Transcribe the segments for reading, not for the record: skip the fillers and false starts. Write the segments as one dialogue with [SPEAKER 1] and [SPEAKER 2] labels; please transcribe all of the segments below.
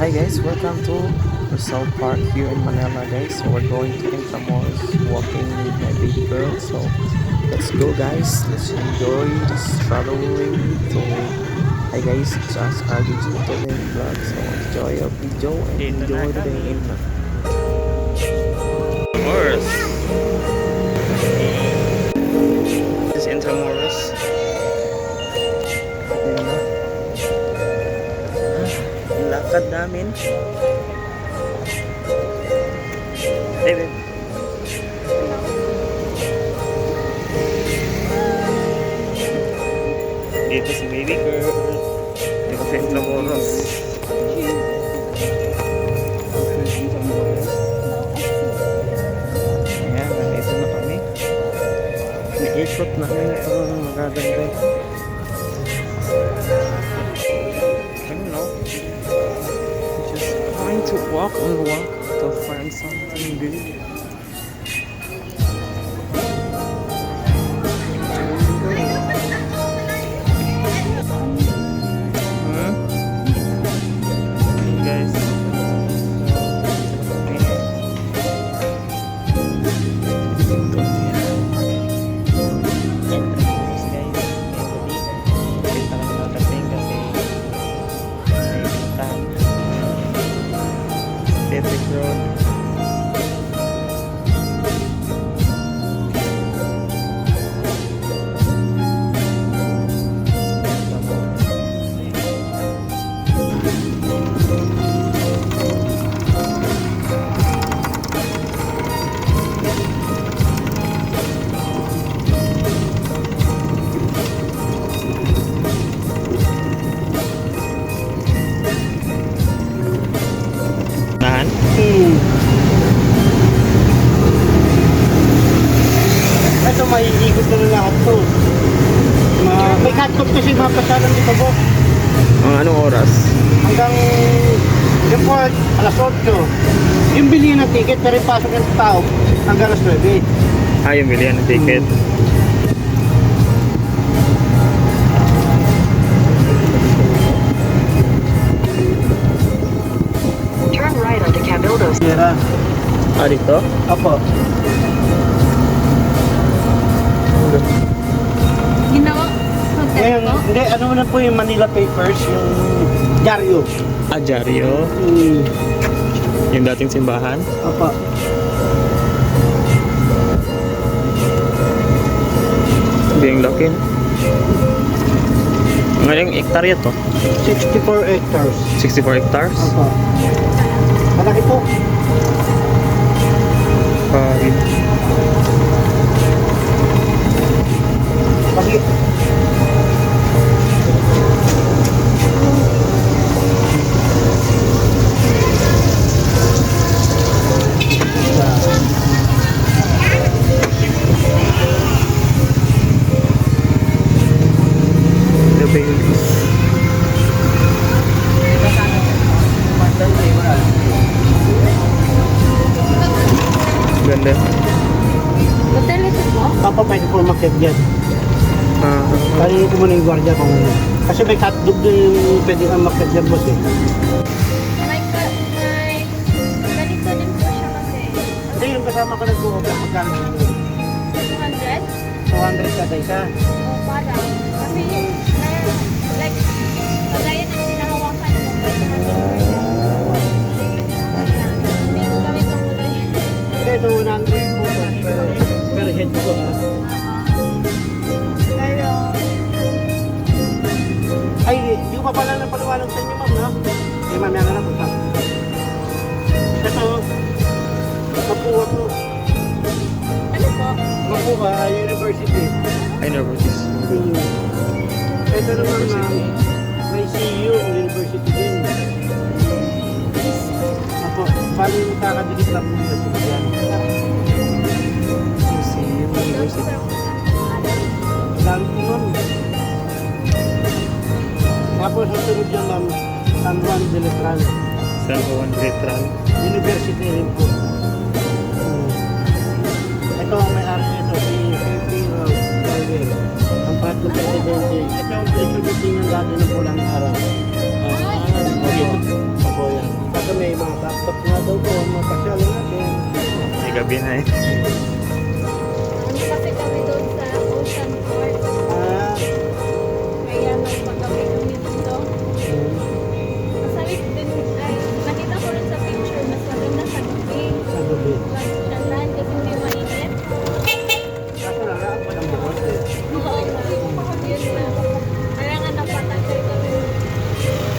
[SPEAKER 1] Hi guys, welcome to Rizal Park here in Manila guys. So we're going to Intramuros walking with my baby girl. So let's go guys, let's enjoy this traveling to. Hi guys, it's us RDG Today Vlog. So enjoy our video and enjoy the day in Intramuros. This is Intramuros. Ayan na. Yung lakad namin. Hey babe. Dito si baby girl. Dito sa Intramuros. Ayan, nandito na kami. Naikot namin ito. Magaganda. I don't know. Just trying to walk and walk to find something good. Guys. Pacific Road. Nahan?
[SPEAKER 2] Ito may ikot na lahat to. May cut-off kasi mga pasalan dito po.
[SPEAKER 1] Ang anong oras?
[SPEAKER 2] Hanggang yung po, alas 8. Yung bilihan ng ticket, pero yung pasok ng tao hanggang alas 9.
[SPEAKER 1] Ah, yung bilihan ng ticket.
[SPEAKER 3] Turn right onto Cabildos.
[SPEAKER 2] Sira.
[SPEAKER 1] Ah, dito?
[SPEAKER 2] Opo.
[SPEAKER 4] Ginawa
[SPEAKER 2] Ngayon, hindi, ano na po yung Manila Papers, yung dyaryo.
[SPEAKER 1] Ah, Diaryo. Yung dating simbahan.
[SPEAKER 2] Opo.
[SPEAKER 1] Hindi yung laki. Ngayong hektarya to?
[SPEAKER 2] 64 hectares.
[SPEAKER 1] 64 hectares?
[SPEAKER 2] Opo. Malaki po.
[SPEAKER 1] Pagid.
[SPEAKER 2] Kasi
[SPEAKER 1] The babies. Ganda.
[SPEAKER 4] hotel ito po?
[SPEAKER 2] Papa pwede po umakyat dyan.
[SPEAKER 1] Ah,
[SPEAKER 2] Kanina ko muna yung gwardiya kung ano. Kasi may hotdog doon yung pwede kang umakyat dyan boss eh.
[SPEAKER 4] May ganito din po siya kasi.
[SPEAKER 2] Hindi yung kasama ko nag-o-over magkano yun?
[SPEAKER 4] 200?
[SPEAKER 2] 200 kada isa.
[SPEAKER 4] O parang. Kasi like, kagaya ng sinahawakan mo. Hindi ko kami tumuloy.
[SPEAKER 2] Hindi, 200 po per head ko ha.
[SPEAKER 4] Pero,
[SPEAKER 2] Ay, di ko pa pala napaliwanag sa inyo ma'am no? Eh mamaya na lang punta. Ito, Mapua po.
[SPEAKER 4] ano po?
[SPEAKER 2] Mapua, University.
[SPEAKER 1] I never this.
[SPEAKER 2] Ito naman ma'am, may CU, University din. Apo, paano yung kakadikit lang po sa Sibyan?
[SPEAKER 1] University.
[SPEAKER 2] Dami po ma'am. Tapos ang sunod yan ma'am, San Juan de Letran.
[SPEAKER 1] San Juan Letran.
[SPEAKER 2] University rin po. Ito ang may-ari nito, si Pepe Calver. Ang pangatlo presidente. Ito ang presidente ng dati ng pulang araw.
[SPEAKER 4] Ah, ito.
[SPEAKER 2] Opo yan. may mga backstop nga daw po, mapasyalan natin.
[SPEAKER 1] Ay, gabi na eh.
[SPEAKER 4] Ano kasi kami doon sa Ocean Park.
[SPEAKER 2] Ah,
[SPEAKER 4] Kaya nagpagabi kami dito. Masawit din, ay, nakita ko rin sa picture, mas maganda sa gabi.
[SPEAKER 2] sa gabi.
[SPEAKER 4] Pasyalan kasi hindi mainit.
[SPEAKER 2] Kaso lang, walang bukas eh.
[SPEAKER 4] Oo, yun na. Kaya nga napatagal kami.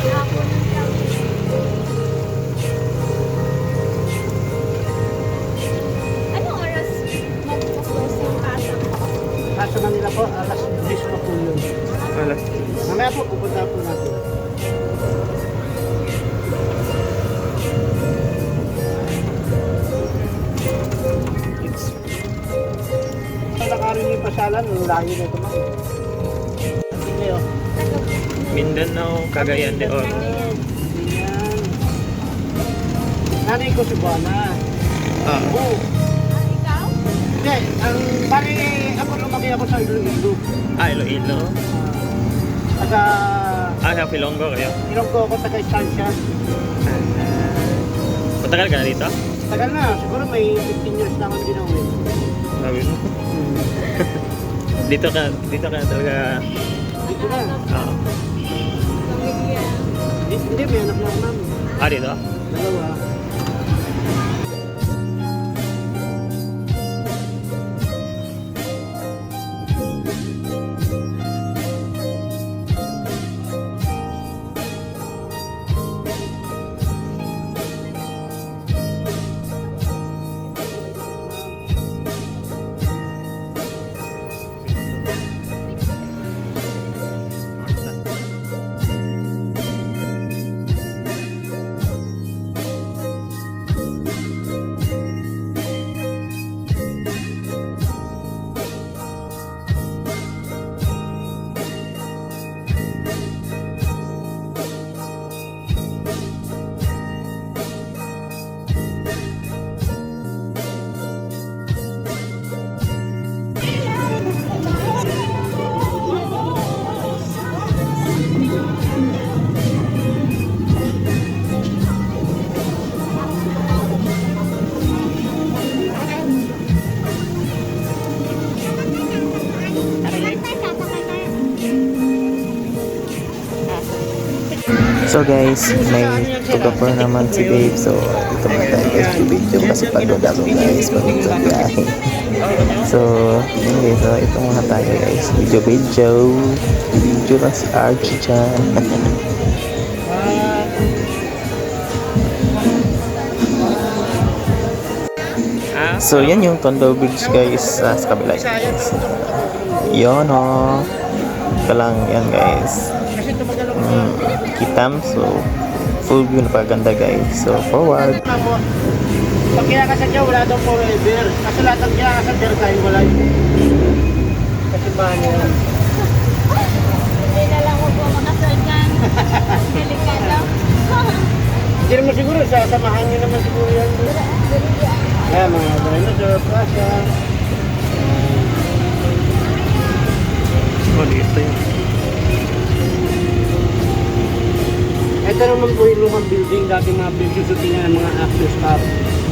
[SPEAKER 4] Hapon ng kami. Anong oras mag-close yung casa mo?
[SPEAKER 2] Kaso Manila po, alas 10 pa po yun.
[SPEAKER 1] Alas.
[SPEAKER 2] Mamaya po, pupunta po natin.
[SPEAKER 1] It's
[SPEAKER 2] Nakarin yung pasyalan, ang layo na ito man. Sige oh.
[SPEAKER 1] Mindanao, Cagayan de Oro.
[SPEAKER 2] Ganyan. Nanay ko si Buana.
[SPEAKER 1] Ah,
[SPEAKER 2] Oo.
[SPEAKER 4] Ikaw?
[SPEAKER 2] Hindi, ang bali ako lumaki ako sa Iloilo.
[SPEAKER 1] Iloilo.
[SPEAKER 2] Taga
[SPEAKER 1] Sa Pilongo kayo.
[SPEAKER 2] Ilonggo ako taga Estancia.
[SPEAKER 1] Matagal ka na dito?
[SPEAKER 2] Tagal na, siguro may 15 years na ako hindi na uwi.
[SPEAKER 1] Sabi mo. Dito ka talaga.
[SPEAKER 2] Dito na.
[SPEAKER 1] Ah,
[SPEAKER 4] Pamilya.
[SPEAKER 2] Hindi, may anak na ako namin.
[SPEAKER 1] dito?
[SPEAKER 2] Dalawa.
[SPEAKER 1] So guys, may tuga naman si Babe. So dito muna tayo guys video kasi pagod ako guys pagod sa biyahe. So anyway, so ito muna tayo guys. Video lang si Archie dyan. So yan yung Tondo Bridge guys sa kabila guys. Yun o. Ito lang yan guys.
[SPEAKER 2] Kasi tumagal ako.
[SPEAKER 1] Kitam, so full view na paganda guys. So forward.
[SPEAKER 2] Pag kaya ka sa dyan, wala daw forever. Kasi lahat ng kaya ka sa dyan tayo wala yun. Kasi bahan niya.
[SPEAKER 4] Hindi na lang huwag mo makasal dyan. Delikado.
[SPEAKER 2] Hindi naman siguro, sasamahan niyo naman siguro yan. Kaya mga dinosaur, prasa.
[SPEAKER 1] Oh, dito yun.
[SPEAKER 2] Ito naman po yung lumang building, dati mga building shooting ng mga action star.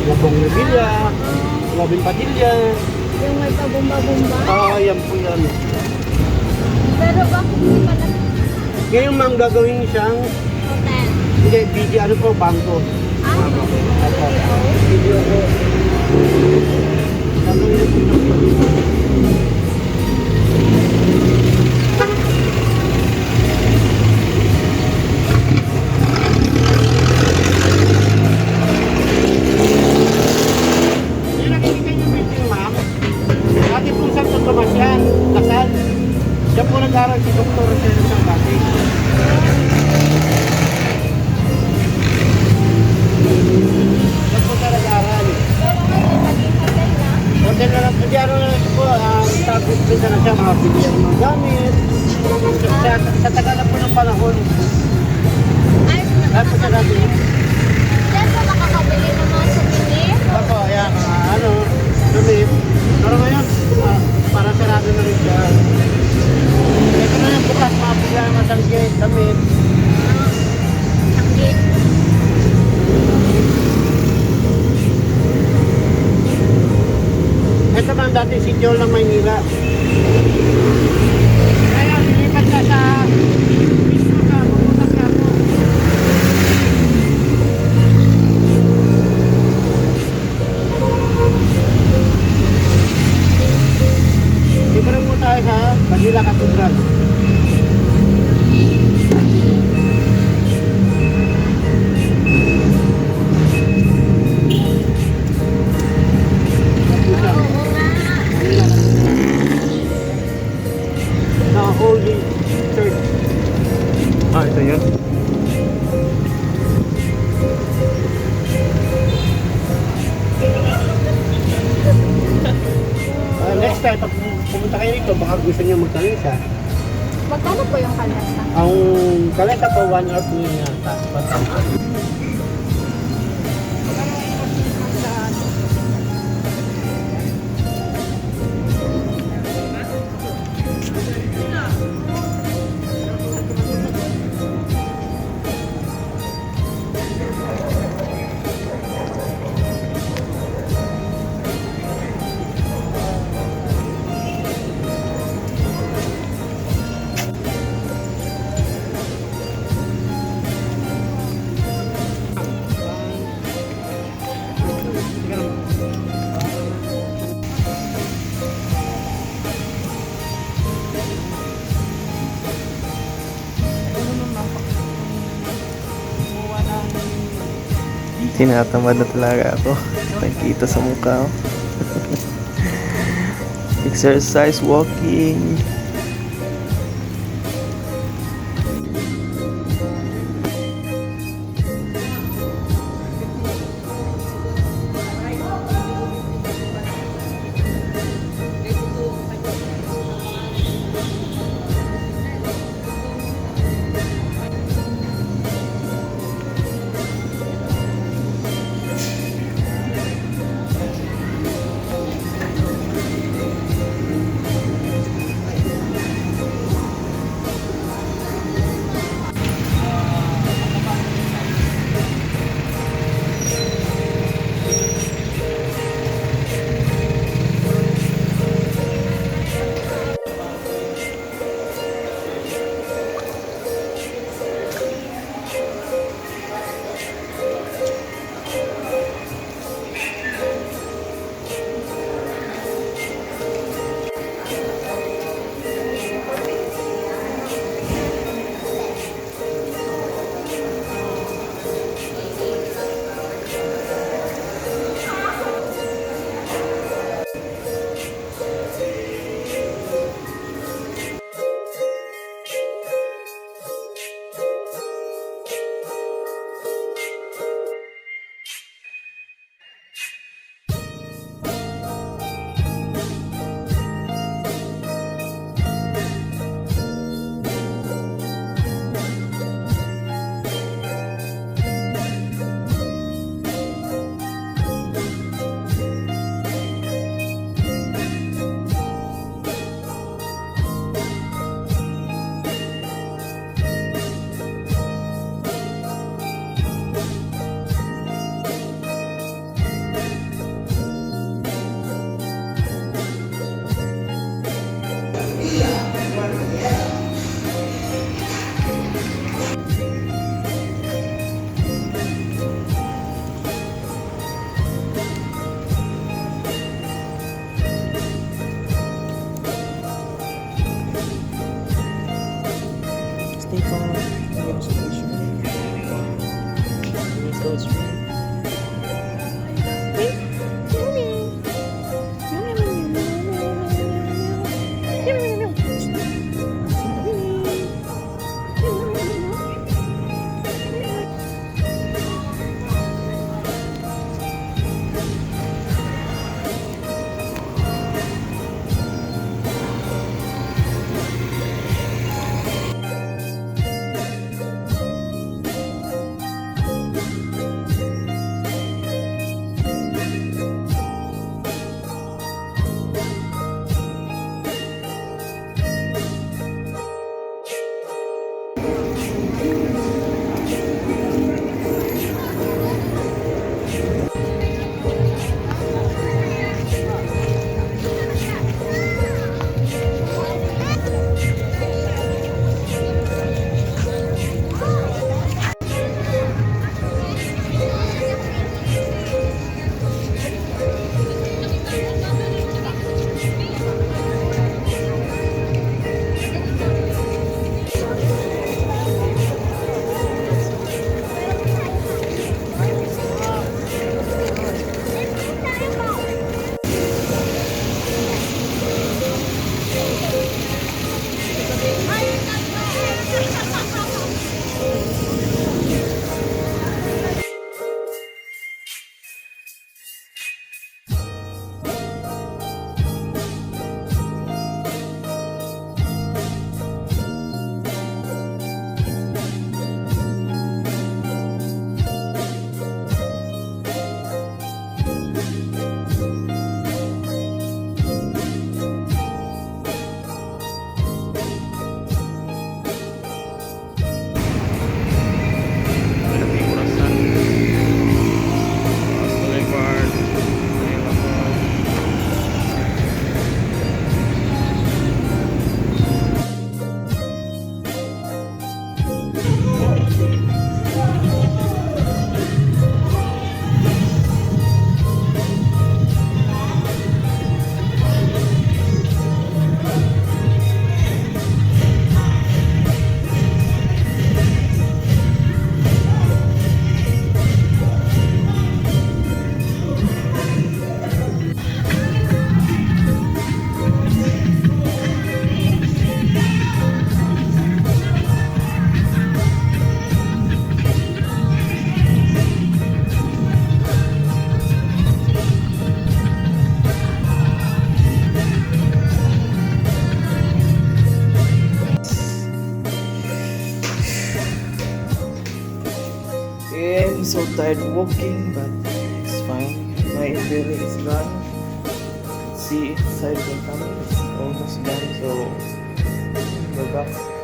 [SPEAKER 2] Labong Revilla, Robin Padilla.
[SPEAKER 4] Yung may pabumba-bumba.
[SPEAKER 2] Yan po yan.
[SPEAKER 4] Pero bakit hindi pa na
[SPEAKER 2] Ngayon ma'am, gagawin siyang,
[SPEAKER 4] hotel?
[SPEAKER 2] hindi, BD, ano po, bangko. Opo. Video ko. Gagawin po. Yung nakikita niyo building ma'am, dati pong Santo Tomas yan, Lasal. Diyan po nag-aaral si Dr. Rosero Sangkati. Diyan po siya nag-aaral.
[SPEAKER 4] Pero ngayon naging hotel na.
[SPEAKER 2] Hotel na lang, hindi ano na lang po, tapos pinta na siya, mga bilihan ng mga gamit. Sa tagal na po ng panahon,
[SPEAKER 4] Ay,
[SPEAKER 2] lahat po siya dati.
[SPEAKER 4] dyan pa makakabili ng mga souvenir.
[SPEAKER 2] Opo, ayan, mga ano, lumip. Pero ngayon, para sarado na rin siya. Ito na yung bukas, mga bilihan ng masanggit, damit.
[SPEAKER 4] Sakit.
[SPEAKER 2] dati City Hall ng Maynila. Kaya lilipat na sa mismo ka, pupunta ka po. Libre mo tayo sa Manila Cathedral.
[SPEAKER 4] Oo nga.
[SPEAKER 2] Na Holy Church.
[SPEAKER 1] Ah, ito yun.
[SPEAKER 2] Next time, pag pumunta kayo rito, baka gusto niyo magkalisa.
[SPEAKER 4] Magkano po yung kalasa?
[SPEAKER 2] Ang kalesa po, 1 hour po yun yata.
[SPEAKER 1] Tinatamad na talaga ako. Nakikita sa mukha ko. Exercise, walking. Stay calm. Get a solution. Go straight. I'm so tired walking, but it's fine. My belly is gone. See inside the tummy, it's almost done, so we're back.